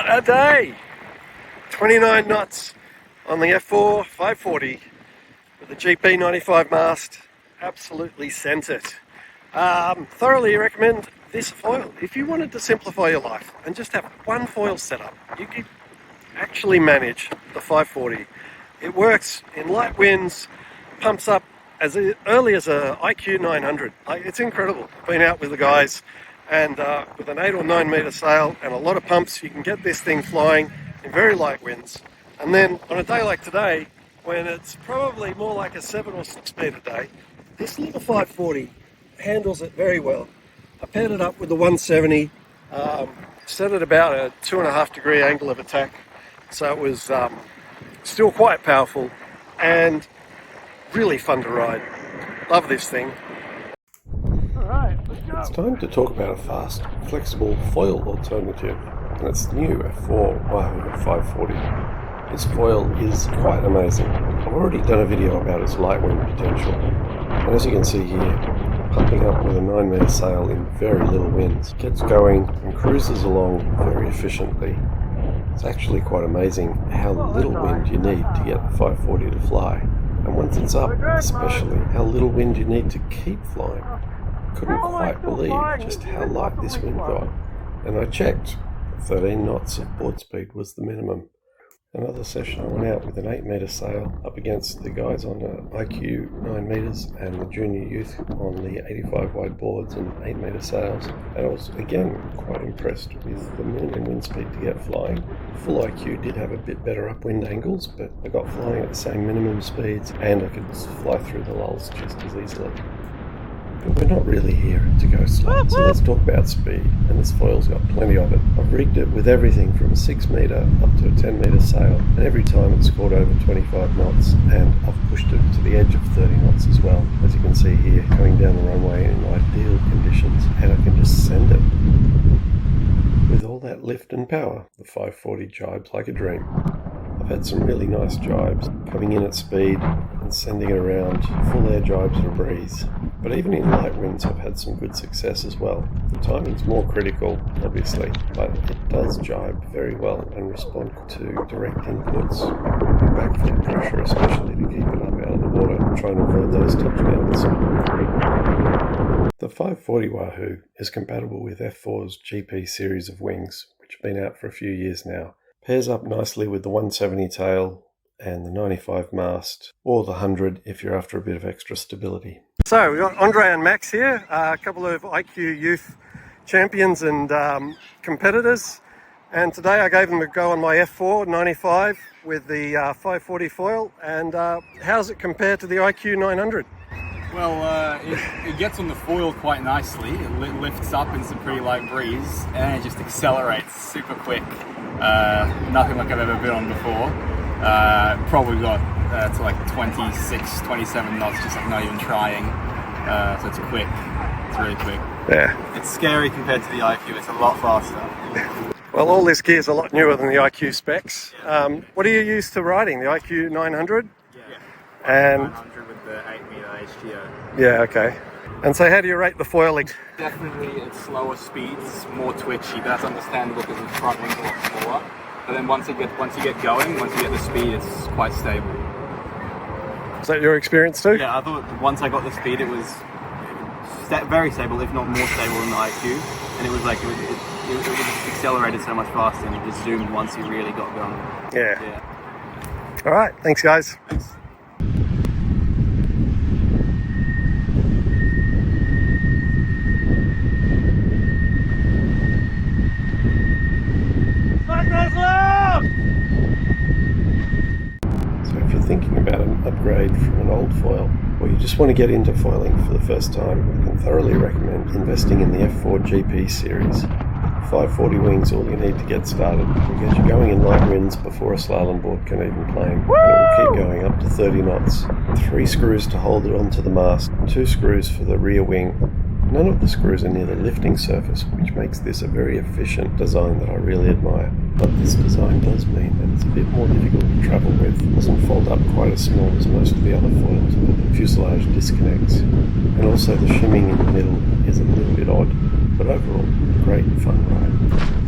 What a day! 29 knots on the F4 540 with the GP 95 mast. Absolutely sent it. Thoroughly recommend this foil. If you wanted to simplify your life and just have one foil setup, you could actually manage the 540. It works in light winds, pumps up as early as a IQ 900. It's incredible. I've been out with the guys, and with an 8 or 9 meter sail and a lot of pumps, you can get this thing flying in very light winds. And then on a day like today, when it's probably more like a 7 or 6 meter day, this little 540 handles it very well. I paired it up with the 170, set it about a 2.5 degree angle of attack, so it was still quite powerful and really fun to ride. Love this thing. Alright, let's go. It's time to talk about a fast, flexible foil alternative, and it's the new F4 Wahoo 540. This foil is quite amazing. I've already done a video about its light wind potential, and as you can see here, pumping up with a 9 meter sail in very little winds, gets going and cruises along very efficiently. It's actually quite amazing how little wind you need to get the 540 to fly. And once it's up, especially how little wind you need to keep flying. Couldn't quite believe just how light this wind got. And I checked, 13 knots of board speed was the minimum. Another session I went out with an 8 meter sail up against the guys on IQ 9 meters and the junior youth on the 85 wide boards and 8 meter sails, and I was again quite impressed with the minimum wind speed to get flying. Full IQ did have a bit better upwind angles, but I got flying at the same minimum speeds and I could fly through the lulls just as easily. But we're not really here to go slow, so let's talk about speed, and this foil's got plenty of it. I've rigged it with everything from a 6 meter up to a 10 meter sail, and every time it's scored over 25 knots, and I've pushed it to the edge of 30 knots as well, as you can see here, going down the runway in ideal conditions, and I can just send it. With all that lift and power, the 540 jibes like a dream. I've had some really nice jibes, coming in at speed and sending it around. Full air jibes are a breeze. But even in light winds I've had some good success as well. The timing's more critical, obviously, but it does jibe very well and respond to direct inputs. Back foot pressure especially to keep it up out of the water, trying to avoid those touchdowns. The 540 Wahoo is compatible with F4's GP series of wings, which have been out for a few years now. Pairs up nicely with the 170 tail and the 95 mast, or the 100 if you're after a bit of extra stability. So we've got Andre and Max here, a couple of IQ youth champions and competitors, and today I gave them a go on my F4 95 with the 540 foil. And how's it compared to the IQ 900? Well, it gets on the foil quite nicely. It lifts up in some pretty light breeze and it just accelerates super quick. Nothing like I've ever been on before. Probably got to like 26, 27 knots, just like not even trying. So it's quick. It's really quick. Yeah. It's scary compared to the IQ. It's a lot faster. Well, all this gear's a lot newer than the IQ specs. What are you used to riding? The IQ 900? Yeah. And 900 with the 8 meter HGO. yeah, okay. And so how do you rate the foiling? Definitely at slower speeds, more twitchy, but that's understandable because the front wing's a lot smaller. But then once you get going, once you get the speed, it's quite stable. Is that your experience too? Yeah, I thought once I got the speed, it was very stable, if not more stable than the IQ. And it was like, it just accelerated so much faster and you just zoomed once you really got going. Yeah. All right, thanks guys. Thanks. So if you're thinking about an upgrade from an old foil, or you just want to get into foiling for the first time, I can thoroughly recommend investing in the F4 GP series. 540 wings all you need to get started. Will get you going in light winds before a slalom board can even plane, and it will keep going up to 30 knots. 3 screws to hold it onto the mast, 2 screws for the rear wing. None of the screws are near the lifting surface, which makes this a very efficient design that I really admire. But this design does mean that it's a bit more difficult to travel with. It doesn't fold up quite as small as most of the other foils where the fuselage disconnects. And also the shimming in the middle is a little bit odd, but overall, a great fun ride.